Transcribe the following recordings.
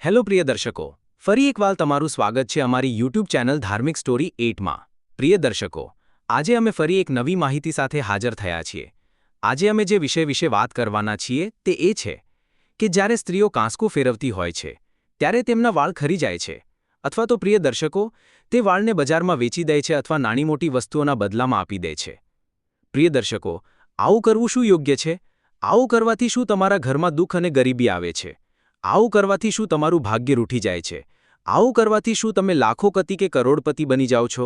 Hello પ્રિય દર્શકો, ફરી એકવાર તમારું સ્વાગત છે અમારી યુટ્યુબ ચેનલ ધાર્મિક સ્ટોરી 8માં। પ્રિય દર્શકો, આજે અમે ફરી એક નવી માહિતી સાથે હાજર થયા છીએ। આજે અમે જે વિષય વિશે વાત કરવાના છીએ તે એ છે કે જ્યારે સ્ત્રીઓ કાંસકું ફેરવતી હોય છે ત્યારે તેમના વાળ ખરી જાય છે, અથવા તો પ્રિય દર્શકો, તે વાળને બજારમાં વેચી દે છે અથવા નાની મોટી વસ્તુઓના બદલામાં આપી દે છે। પ્રિય દર્શકો, આવું કરવું શું યોગ્ય છે? આવું કરવાથી શું તમારા ઘરમાં દુઃખ અને ગરીબી આવે છે? આવું કરવાથી શું તમારું ભાગ્ય રૂઠી જાય છે? આવું કરવાથી શું તમે લાખોપતિ કે કરોડપતિ બની જાઓ છો?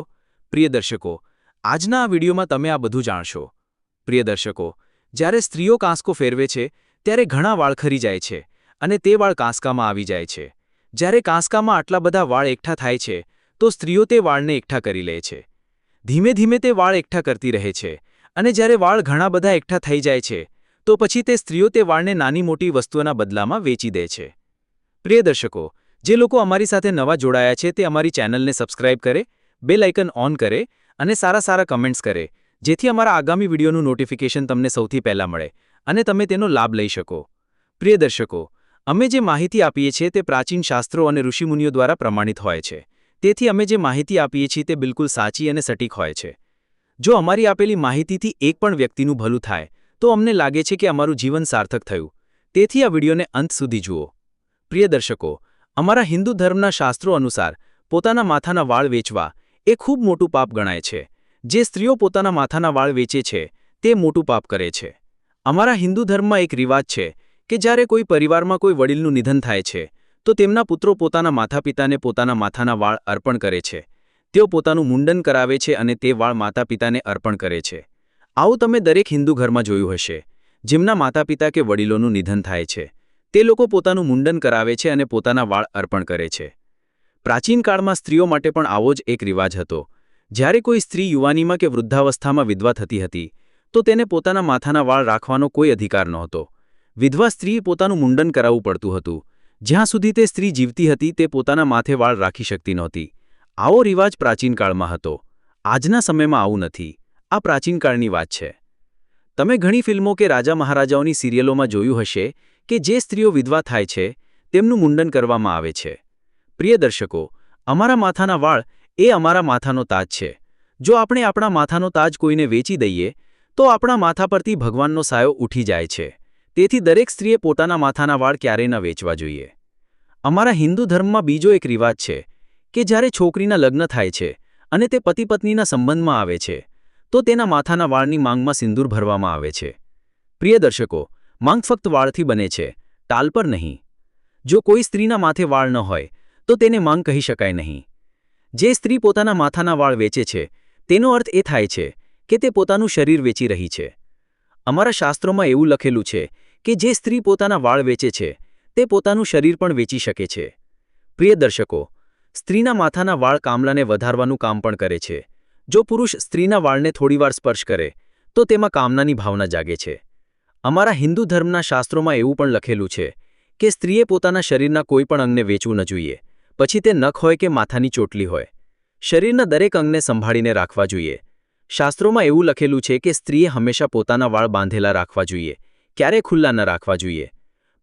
પ્રિય દર્શકો, આજના આ વિડીયોમાં તમે આ બધું જાણશો। પ્રિય દર્શકો, જ્યારે સ્ત્રીઓ કાંસકો ફેરવે છે ત્યારે ઘણા વાળ ખરી જાય છે અને તે વાળ કાંસકામાં આવી જાય છે। જ્યારે કાંસકામાં આટલા બધા વાળ એકઠા થાય છે તો સ્ત્રીઓ તે વાળને એકઠા કરી લે છે। ધીમે ધીમે તે વાળ એકઠા કરતી રહે છે અને જ્યારે વાળ ઘણા બધા એકઠા થઈ જાય છે તો પછી તે સ્ત્રીઓ તે વાળને નાની મોટી વસ્તુઓના બદલામાં વેચી દે છે। પ્રિય દર્શકો, જે લોકો અમારી સાથે નવા જોડાયા છે તે અમારી ચેનલને સબસ્ક્રાઇબ કરે, બેલ આઇકન ઓન કરે અને સારા કમેન્ટ્સ કરે, જેથી અમારા આગામી વિડીયોનું નોટિફિકેશન તમને સૌથી પહેલા મળે અને તમે તેનો લાભ લઈ શકો। પ્રિય દર્શકો, અમે જે માહિતી આપીએ છીએ તે પ્રાચીન શાસ્ત્રો અને ઋષિમુનિઓ દ્વારા પ્રમાણિત હોય છે, તેથી અમે જે માહિતી આપીએ છીએ તે બિલકુલ સાચી અને સટીક હોય છે। જો અમારી આપેલી માહિતીથી એક પણ વ્યક્તિનું ભલું થાય તો અમને લાગે છે કે અમારું જીવન સાર્થક થયું, તેથી આ વિડીયોને અંત સુધી જુઓ। પ્રિય દર્શકો, અમારા હિન્દુ ધર્મના શાસ્ત્રો અનુસાર પોતાના માથાના વાળ વેચવા એ ખૂબ મોટું પાપ ગણાય છે। જે સ્ત્રીઓ પોતાના માથાના વાળ વેચે છે તે મોટું પાપ કરે છે। અમારા હિન્દુ ધર્મમાં એક રિવાજ છે કે જ્યારે કોઈ પરિવારમાં કોઈ વડીલનું નિધન થાય છે તો તેમના પુત્રો પોતાના માતાપિતાને પોતાના માથાના વાળ અર્પણ કરે છે। તેઓ પોતાનું મુંડન કરાવે છે અને તે વાળ માતાપિતાને અર્પણ કરે છે। આવું તમે દરેક હિન્દુ ઘરમાં જોયું હશે। જેમના માતાપિતા કે વડીલોનું નિધન થાય છે તે લોકો પોતાનું મુંડન કરાવે છે અને પોતાના વાળ અર્પણ કરે છે। પ્રાચીન કાળમાં સ્ત્રીઓ માટે પણ આવો જ એક રિવાજ હતો। જ્યારે કોઈ સ્ત્રી યુવાનીમાં કે વૃદ્ધાવસ્થામાં વિધવા થતી હતી તો તેને પોતાના માથાના વાળ રાખવાનો કોઈ અધિકાર નહોતો। વિધવા સ્ત્રીએ પોતાનું મુંડન કરાવવું પડતું હતું। જ્યાં સુધી તે સ્ત્રી જીવતી હતી તે પોતાના માથે વાળ રાખી શકતી નહોતી। આવો રિવાજ પ્રાચીન કાળમાં હતો। આજના સમયમાં આવું નથી। આ પ્રાચીન કાળની વાત છે। તમે ઘણી ફિલ્મો કે રાજા મહારાજાઓની સિરિયલોમાં જોયું હશે કે જે સ્ત્રીઓ વિધવા થાય છે તેમનું મુંડન કરવામાં આવે છે। પ્રિય દર્શકો, અમારા માથાના વાળ એ અમારા માથાનો તાજ છે। જો આપણે આપણા માથાનો તાજ કોઈને વેચી દઈએ તો આપણા માથા પરથી ભગવાનનો સાયો ઉઠી જાય છે। તેથી દરેક સ્ત્રીએ પોતાના માથાના વાળ ક્યારેય ન વેચવા જોઈએ। અમારા હિન્દુ ધર્મમાં બીજો એક રિવાજ છે કે જ્યારે છોકરીના લગ્ન થાય છે અને તે પતિ પત્નીના સંબંધમાં આવે છે તો તેના માથાના વાળની માંગમાં સિંદૂર ભરવામાં આવે છે। પ્રિય દર્શકો, માંગ ફક્ત વાળથી બને છે, ટાલ પર નહીં। જો કોઈ સ્ત્રીના માથે વાળ ન હોય તો તેને માંગ કહી શકાય નહીં। જે સ્ત્રી પોતાના માથાના વાળ વેચે છે તેનો અર્થ એ થાય છે કે તે પોતાનું શરીર વેચી રહી છે। અમારા શાસ્ત્રોમાં એવું લખેલું છે કે જે સ્ત્રી પોતાના વાળ વેચે છે તે પોતાનું શરીર પણ વેચી શકે છે। પ્રિય દર્શકો, સ્ત્રીના માથાના વાળ કામલાને વધારવાનું કામ પણ કરે છે। જો પુરુષ સ્ત્રીના વાળને થોડીવાર સ્પર્શ કરે તો તેમાં કામનાની ભાવના જાગે છે। અમારા હિન્દુ ધર્મના શાસ્ત્રોમાં એવું પણ લખેલું છે કે સ્ત્રીએ પોતાના શરીરના કોઈ પણ અંગને વેચવું ન જોઈએ, પછી તે નખ હોય કે માથાની ચોટલી હોય। શરીરના દરેક અંગને સંભાળીને રાખવા જોઈએ। શાસ્ત્રોમાં એવું લખેલું છે કે સ્ત્રીએ હંમેશા પોતાના વાળ બાંધેલા રાખવા જોઈએ, ક્યારેય ખુલ્લા ન રાખવા જોઈએ।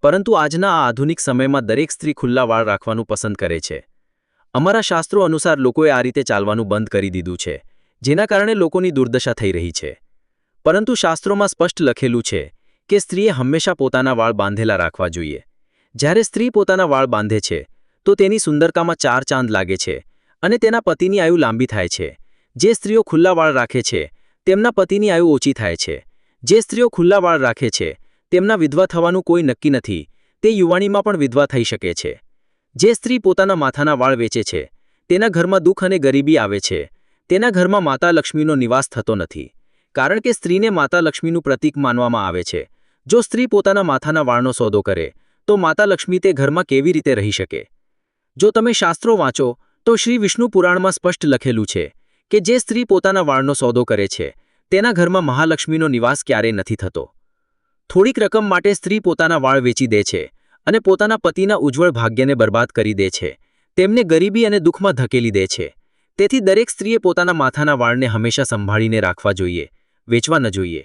પરંતુ આજના આ આધુનિક સમયમાં દરેક સ્ત્રી ખુલ્લા વાળ રાખવાનું પસંદ કરે છે। અમારા શાસ્ત્રો અનુસાર લોકોએ આ રીતે ચાલવાનું બંધ કરી દીધું છે, જેના કારણે લોકોની દુર્દશા થઈ રહી છે। પરંતુ શાસ્ત્રોમાં સ્પષ્ટ લખેલું છે કે સ્ત્રીએ હંમેશા પોતાના વાળ બાંધેલા રાખવા જોઈએ। જ્યારે સ્ત્રી પોતાના વાળ બાંધે છે તો તેની સુંદરતામાં 4 ચાંદ લાગે છે અને તેના પતિની આયુ લાંબી થાય છે। જે સ્ત્રીઓ ખુલ્લા વાળ રાખે છે તેમના પતિની આયુ ઓછી થાય છે। જે સ્ત્રીઓ ખુલ્લા વાળ રાખે છે તેમના વિધવા થવાનું કોઈ નક્કી નથી, તે યુવાનીમાં પણ વિધવા થઈ શકે છે। જે સ્ત્રી પોતાના માથાના વાળ વેચે છે તેના ઘરમાં દુઃખ અને ગરીબી આવે છે। તેના ઘરમાં માતા લક્ષ્મીનો નિવાસ થતો નથી, કારણ કે સ્ત્રીને માતા લક્ષ્મીનું પ્રતીક માનવામાં આવે છે। જો સ્ત્રી પોતાના માથાના વાળનો સોદો કરે તો માતા લક્ષ્મી તે ઘરમાં કેવી રીતે રહી શકે? જો તમે શાસ્ત્રો વાંચો તો શ્રી વિષ્ણુ પુરાણમાં સ્પષ્ટ લખેલું છે કે જે સ્ત્રી પોતાના વાળનો સોદો કરે છે તેના ઘરમાં મહાલક્ષ્મીનો નિવાસ ક્યારેય નથી થતો। થોડીક રકમ માટે સ્ત્રી પોતાના વાળ વેચી દે છે અને પોતાના પતિના ઉજ્જવળ ભાગ્યને બરબાદ કરી દે છે, તેમને ગરીબી અને દુઃખમાં ધકેલી દે છે। તેથી દરેક સ્ત્રીએ પોતાના માથાના વાળને હંમેશા સંભાળીને રાખવા જોઈએ, વેચવા ન જોઈએ।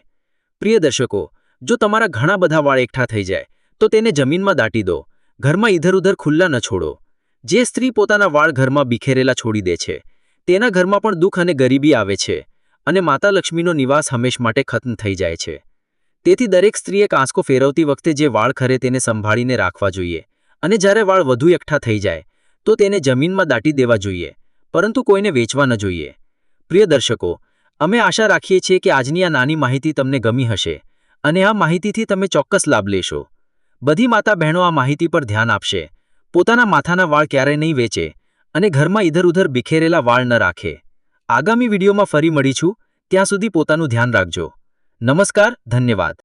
પ્રિય દર્શકો, જો તમારા ઘણા બધા વાળ એકઠા થઈ જાય તો તેને જમીનમાં દાટી દો, ઘરમાં ઇધર-ઉધર ખુલ્લા ન છોડો. જે સ્ત્રી પોતાના વાળ ઘરમાં બિખેરેલા છોડી દે છે, તેના ઘરમાં પણ દુઃખ અને ગરીબી આવે છે, અને માતા લક્ષ્મીનો નિવાસ હંમેશ માટે ખત્મ થઈ જાય છે. તેથી દરેક સ્ત્રીએ કાંસકો ફેરવતી વખતે જે વાળ ખરે તેને સંભાળીને રાખવા જોઈએ, અને જ્યારે વાળ વધુ એકઠા થઈ જાય તો તેને જમીનમાં દાટી દેવા જોઈએ, પરંતુ કોઈને વેચવા ન જોઈએ. પ્રિય દર્શકો, અમે આશા રાખીએ છીએ કે આજની આ નાની માહિતી તમને ગમી હશે, અને આ માહિતીથી તમે ચોક્કસ લાભ લેશો. બધી માતા બહેનો આ માહિતી પર ધ્યાન આપશે, પોતાના માથાના વાળ ક્યારેય નહીં વેચે, અને ઘરમાં ઇધર-ઉધર બિખેરેલા વાળ ન રાખે. આગામી વિડીયોમાં ફરી મળીશું, ત્યાં સુધી પોતાનું ધ્યાન રાખજો. નમસ્કાર, ધન્યવાદ.